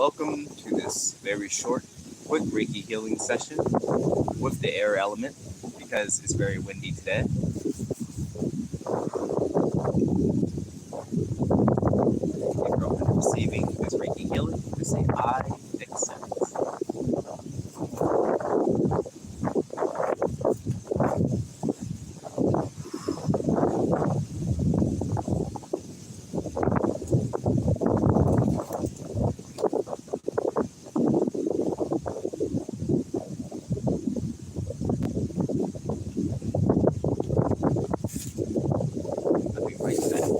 welcome to this very short, quick Reiki healing session with the air element because it's very windy today. If you're open to receiving this Reiki healing, just say I accept. I'll be right back.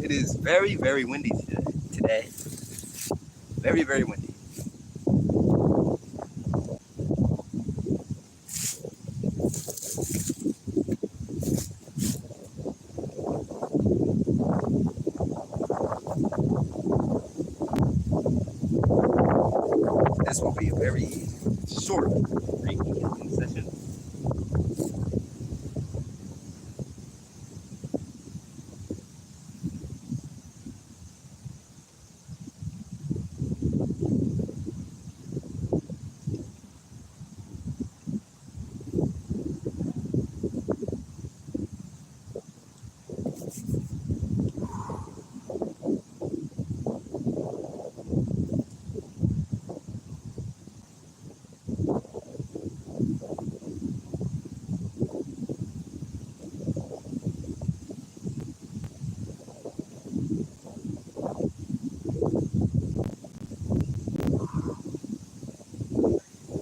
It is very, very windy today. Very, very windy. This will be a very short Reiki healing session.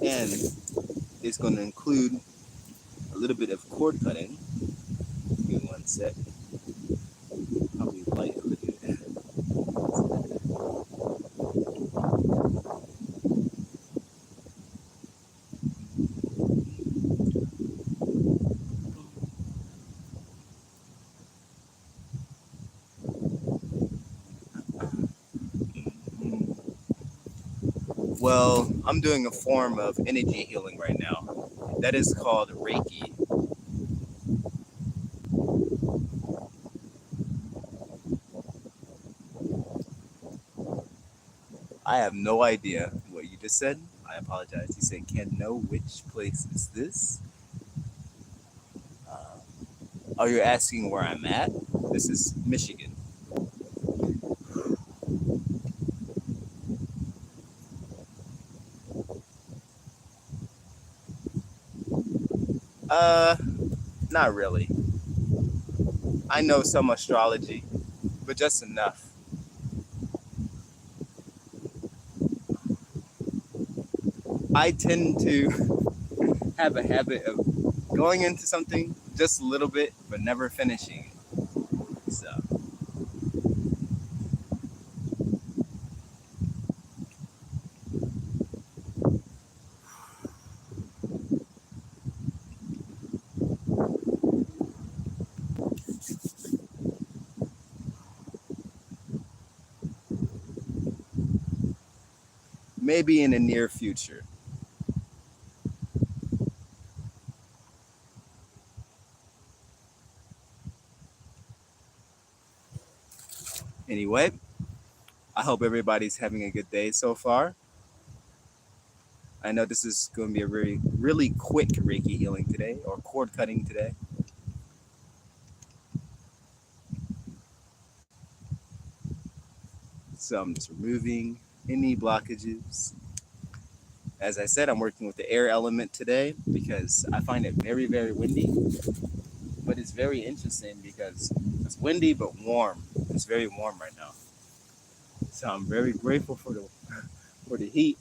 And it's going to include a little bit of cord cutting. Give me one sec. Probably light a little bit. Well, I'm doing a form of energy healing right now. That is called Reiki. I have no idea what you just said. I apologize. You said, "Can know which place is this?" Uh, oh, you're asking where I'm at? This is Michigan. Uh, Not really. I know some astrology, but just enough. I tend to have a habit of going into something just a little bit, but never finishing it. So, maybe in the near future. Anyway, I hope everybody's having a good day so far. I know this is going to be a really quick Reiki healing today or cord cutting today. So I'm just removing any blockages. As I said, I'm working with the air element today because I find it very, very windy. But it's very interesting because it's windy but warm. It's very warm right now. So I'm very grateful for the heat.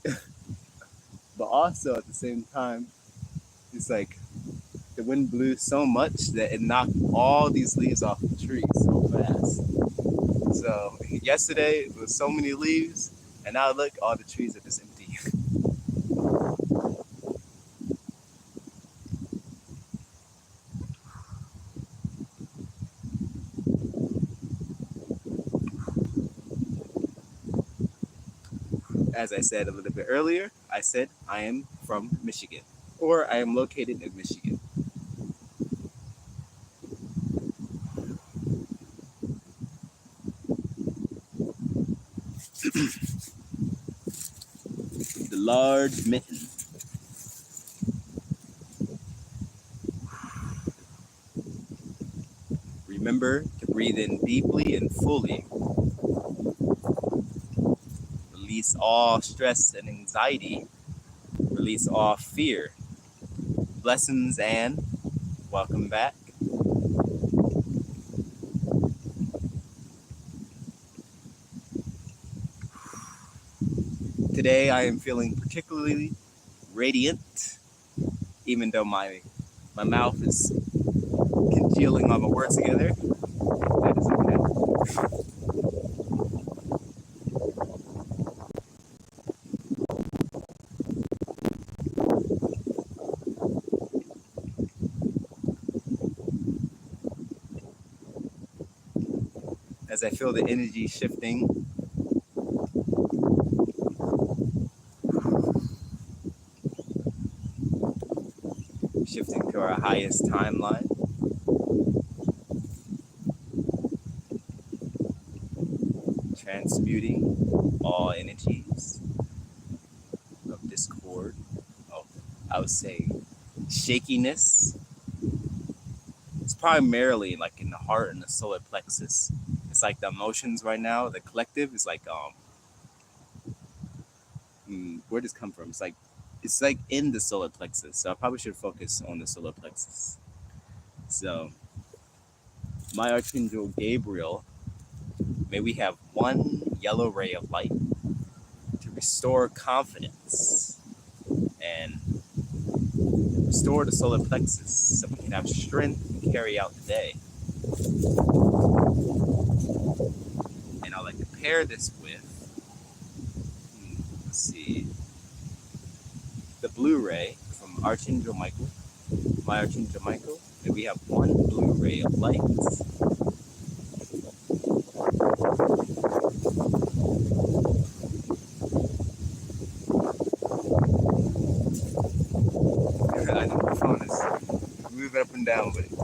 But also at the same time, it's like the wind blew so much that it knocked all these leaves off the tree so fast. So yesterday it was so many leaves, and now look, all the trees are just empty. As I said a little bit earlier, I said I am from Michigan, or I am located in Michigan. The large mitten. Remember to breathe in deeply and fully. Release all stress and anxiety. Release all fear. Blessings and welcome back. Today I am feeling particularly radiant, even though my mouth is congealing all my words together. That is okay. As I feel the energy shifting, shifting to our highest timeline. Transmuting all energies of discord. Oh, I would say shakiness. It's primarily like in the heart and the solar plexus. It's like the emotions right now, the collective is like where does it come from? It's like in the solar plexus. So I probably should focus on the solar plexus. So my Archangel Gabriel, may we have one yellow ray of light to restore confidence and restore the solar plexus so we can have strength to carry out the day. And I like to pair this with, let's see, the blue ray from Archangel Michael, my Archangel Michael, and we have one blue ray of light. I know my phone is moving up and down with it.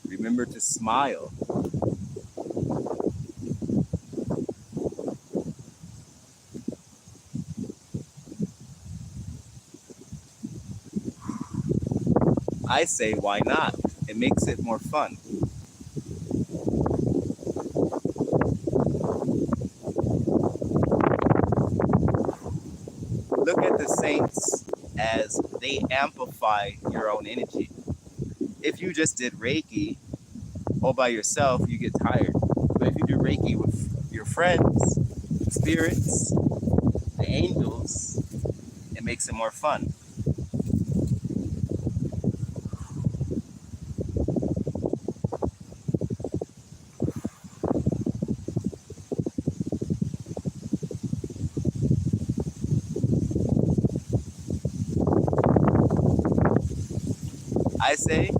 Remember to smile. I say, why not? It makes it more fun. Look at the saints as they amplify your own energy. If you just did Reiki all by yourself, you get tired. But if you do Reiki with your friends, spirits, the angels, it makes it more fun. I say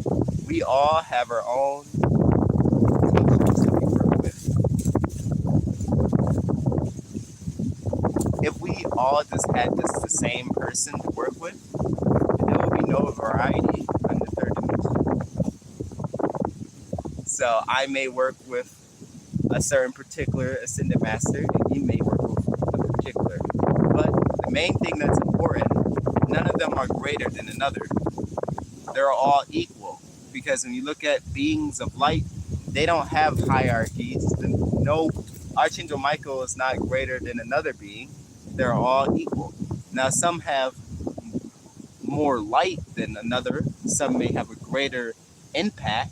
we all have our own coaches that we work with. If we all just had the same person to work with, there would be no variety in the third dimension. So I may work with a certain particular ascended master, and he may work with a particular. But main thing that's important, none of them are greater than another. They're all equal. Because when you look at beings of light, they don't have hierarchies. No, Archangel Michael is not greater than another being. They're all equal. Now, some have more light than another. Some may have a greater impact,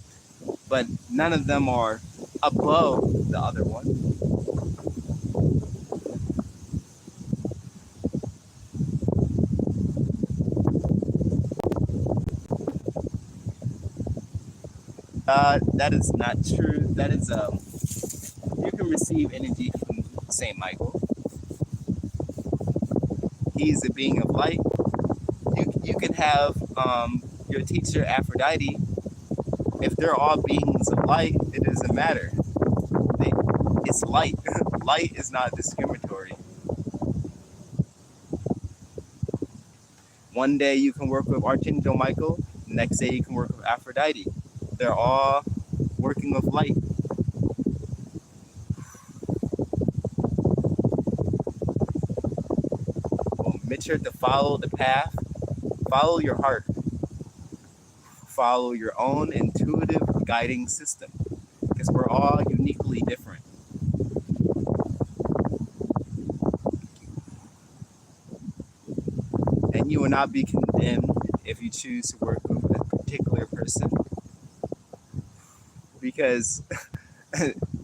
but none of them are above the other one. That is not true. That is you can receive energy from Saint Michael. He's a being of light. You can have your teacher Aphrodite. If they're all beings of light, it doesn't matter. It's light. Light is not discriminatory. One day you can work with Archangel Michael. The next day you can work with Aphrodite. They're all working with light. Well, make sure to follow the path. Follow your heart. Follow your own intuitive guiding system. Because we're all uniquely different. And you will not be condemned if you choose to work with a particular person. Because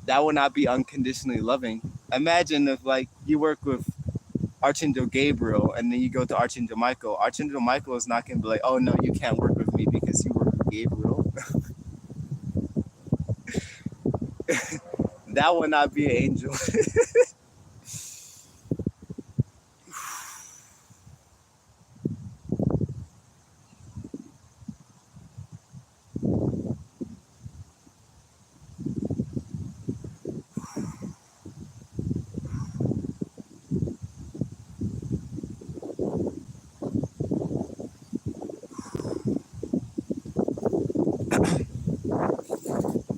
that will not be unconditionally loving. Imagine if like you work with Archangel Gabriel and then you go to Archangel Michael. Archangel Michael is not going to be like, oh no, you can't work with me because you work with Gabriel. That will not be an angel.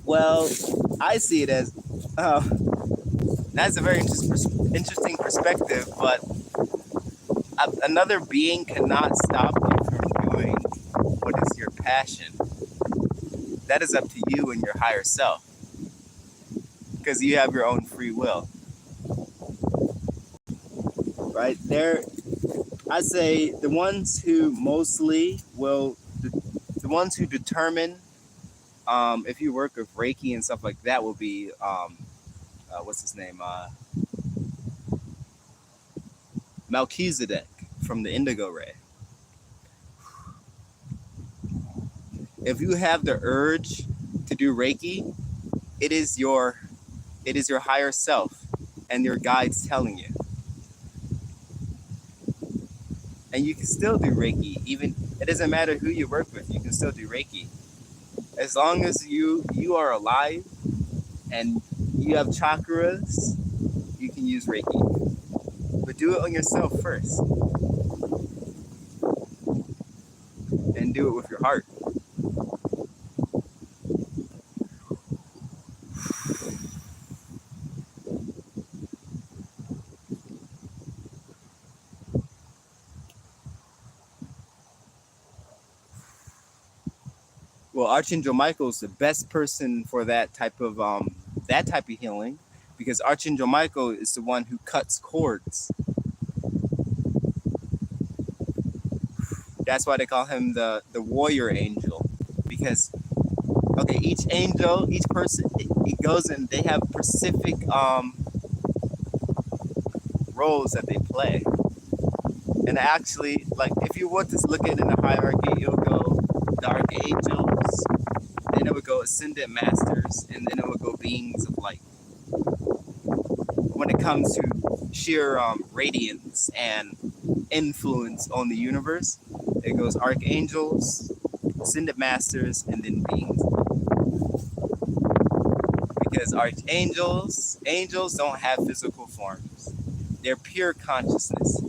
Well, I see it as that's a very interesting perspective, but another being cannot stop you from doing what is your passion. That is up to you and your higher self, because you have your own free will. Right there, I say the ones who mostly will, the ones who determine if you work with Reiki and stuff like that will be what's his name? Melchizedek from the Indigo Ray. If you have the urge to do Reiki, it is your higher self and your guides telling you. And you can still do Reiki, even it doesn't matter who you work with, you can still do Reiki. As long as you are alive and you have chakras, you can use Reiki. But do it on yourself first. And do it with your heart. Well, Archangel Michael is the best person for that type of healing, because Archangel Michael is the one who cuts cords. That's why they call him the warrior angel, because okay, each angel, each person, it goes and they have specific roles that they play. And actually, like if you want to look at it in a hierarchy, it'll go the archangels, then it would go ascendant masters, and then it would go beings of light. When it comes to sheer radiance and influence on the universe, it goes archangels, ascendant masters, and then beings. Because angels don't have physical forms. They're pure consciousness.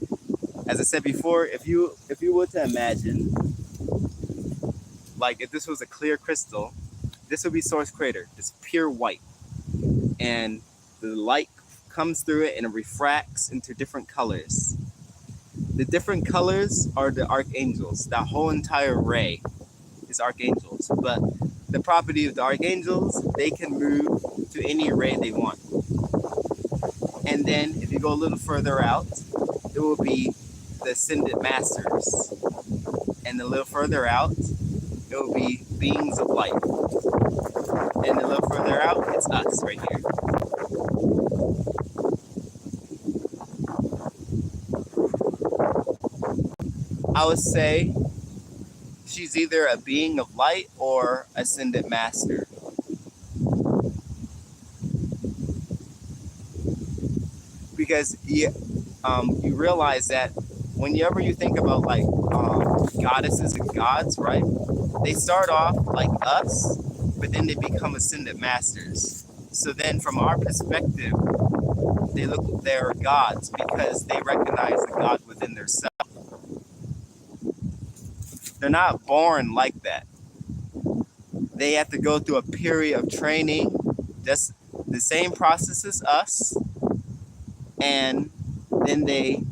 As I said before, if you were to imagine, like if this was a clear crystal, this would be source crater. It's pure white. And the light comes through it and it refracts into different colors. The different colors are the archangels. That whole entire ray is archangels. But the property of the archangels, they can move to any ray they want. And then if you go a little further out, it will be the ascended masters. And a little further out, it will be beings of light. And a little further out, it's us right here. I would say she's either a being of light or ascended master. Because you realize that whenever you think about like goddesses and gods, right? They start off like us, but then they become ascended masters. So then from our perspective, they're gods because they recognize the God within themselves. They're not born like that. They have to go through a period of training, just the same process as us, and then they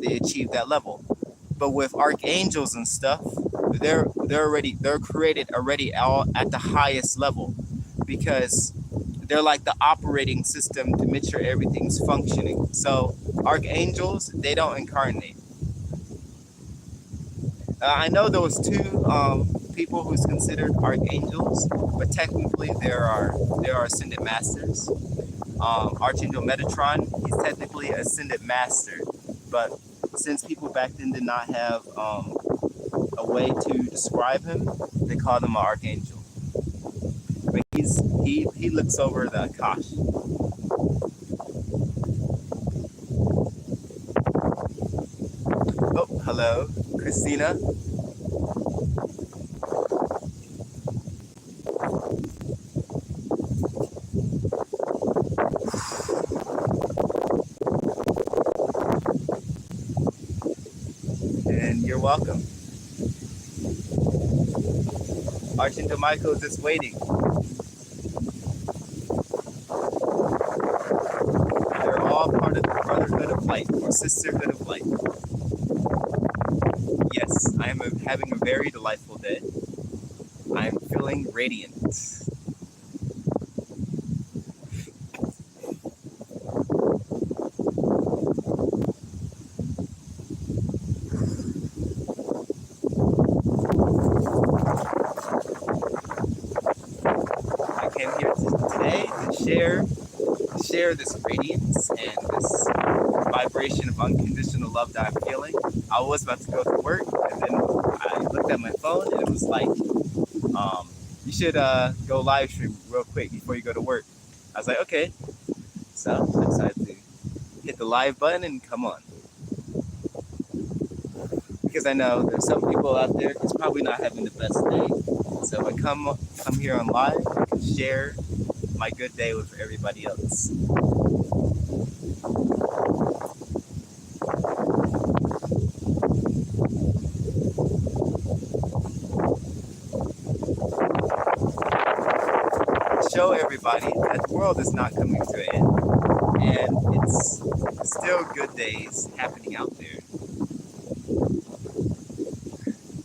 achieve that level. But with archangels and stuff, they're created already all at the highest level because they're like the operating system to make sure everything's functioning. So archangels, they don't incarnate. I know there was two people who's considered archangels, but technically there are ascended masters. Archangel Metatron, he's technically an ascended master, but since people back then did not have a way to describe him, they called him an archangel. But he looks over the Akash. Oh, hello, Christina. And you're welcome. Archangel Michael is just waiting. They're all part of the Brotherhood of Light or Sisterhood of Light. Yes, I am having a very delightful day. I am feeling radiant. I came here today to share this radiance and this vibration of unconditional love that I'm feeling. I was about to go to work, and then I looked at my phone, and it was like, you should go live stream real quick before you go to work. I was like, okay. So I decided to hit the live button and come on. Because I know there's some people out there that's probably not having the best day. So I come here on live and share my good day with everybody else. Show everybody that the world is not coming to an end, and it's still good days happening out there.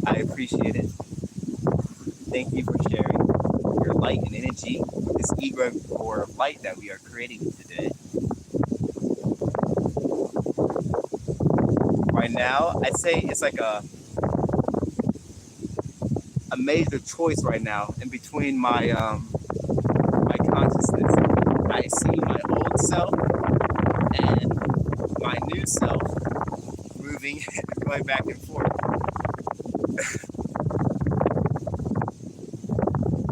I appreciate it. Thank you for sharing your light and energy with this egregore of light that we are creating today. Right now, I'd say it's like a major choice right now in between my consciousness. I see my old self and my new self moving, going back and forth.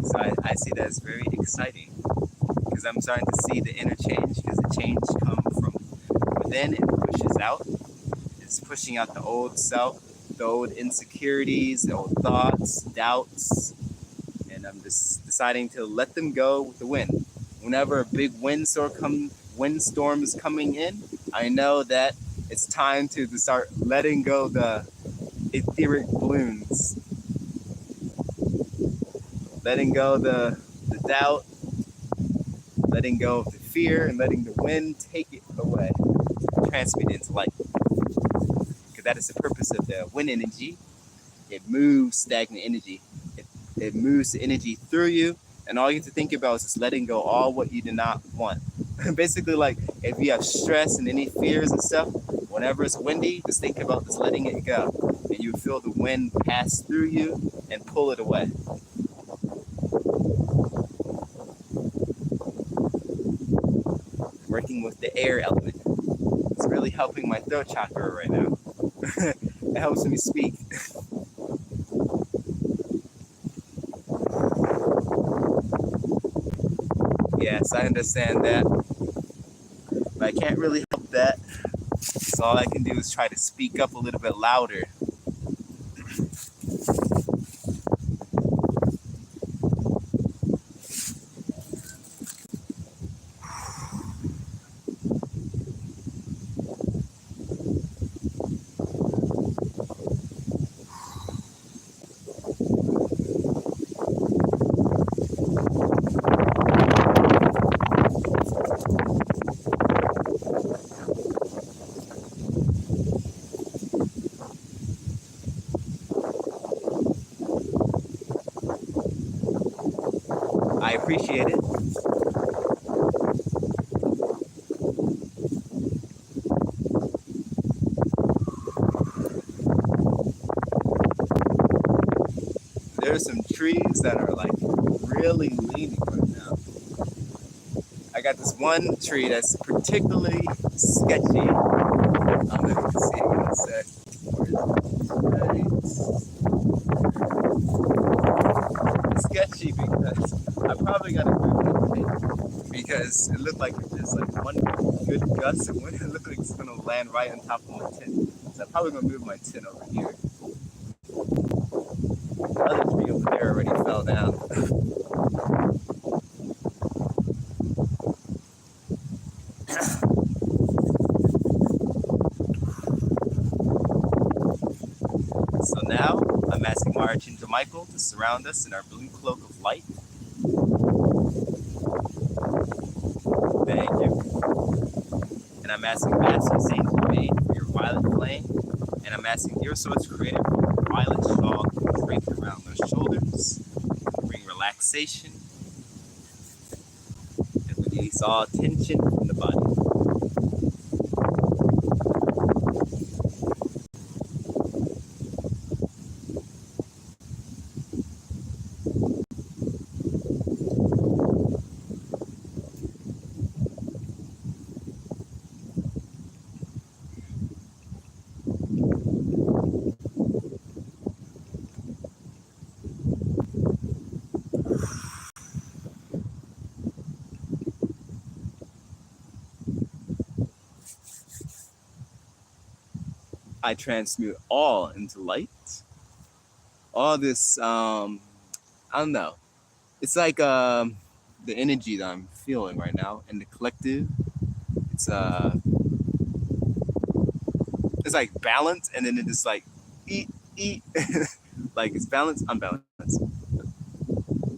So I see that as very exciting because I'm starting to see the inner change, because the change comes from within and pushes out. It's pushing out the old self, the old insecurities, the old thoughts, doubts, and I'm just deciding to let them go with the wind. Whenever a big windstorm is coming in, I know that it's time to start letting go the etheric balloons, letting go the doubt, letting go of the fear, and letting the wind take it away, transmute it into light. that is the purpose of the wind energy. It moves stagnant energy. It moves the energy through you, and all you have to think about is just letting go all what you do not want. Basically, like if you have stress and any fears and stuff, whenever it's windy, just think about just letting it go, and you feel the wind pass through you and pull it away. Working with the air element. It's really helping my throat chakra right now. It helps me speak. Yes, I understand that, but I can't really help that. So all I can do is try to speak up a little bit louder. I appreciate it. There's some trees that are like really leaning right now. I got this one tree that's particularly sketchy. I don't know if you can see it in a sec. It's sketchy because I probably gotta move it because it looked like there's like one good gust of wind. It looked like it's gonna land right on top of my tent. So I'm probably gonna move my tent over here. The other tree over there already fell down. So now I'm asking my Archangel Michael to surround us in our blue cloak of light. Thank you. And I'm asking Master Saint Germain for your violet flame. And I'm asking your source creator for your violet shawl draped around their shoulders. Bring relaxation and release all tension from the body. I transmute all into light. All this, I don't know. It's like the energy that I'm feeling right now in the collective. It's it's like balance, and then it's like eat, like it's balance, unbalanced.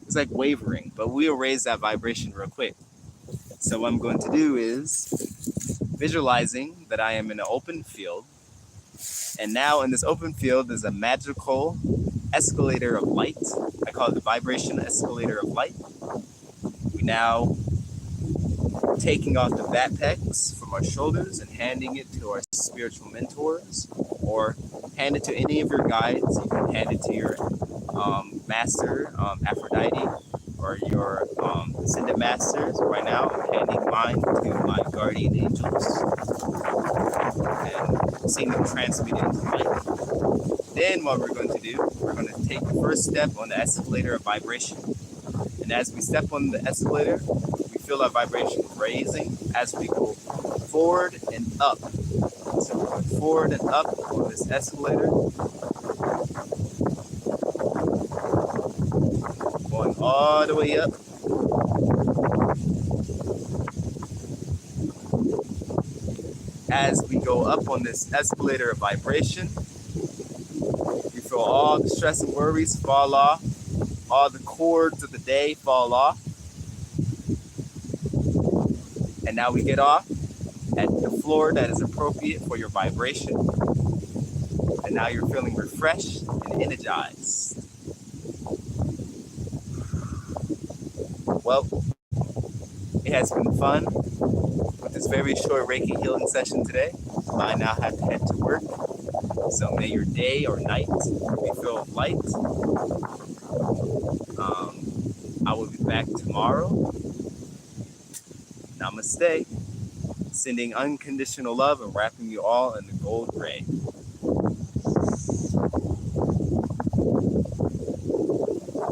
It's like wavering, but we'll raise that vibration real quick. So what I'm going to do is visualizing that I am in an open field. And now in this open field, there's a magical escalator of light. I call it the vibration escalator of light. We now taking off the backpacks from our shoulders and handing it to our spiritual mentors, or hand it to any of your guides. You can hand it to your master, Aphrodite, or your ascended masters. Right now, I'm handing mine to my guardian angels and seeing them transmute it into light. Then what we're going to do, we're going to take the first step on the escalator of vibration. And as we step on the escalator, we feel our vibration raising as we go forward and up. So we're going forward and up on this escalator. Going all the way up. As we go up on this escalator of vibration, we feel all the stress and worries fall off. All the cords of the day fall off. And now we get off at the floor that is appropriate for your vibration. And now you're feeling refreshed and energized. Well, it has been fun with this very short Reiki healing session today. I now have to head to work. So may your day or night be filled with light. I will be back tomorrow. Namaste. Sending unconditional love and wrapping you all in the gold gray.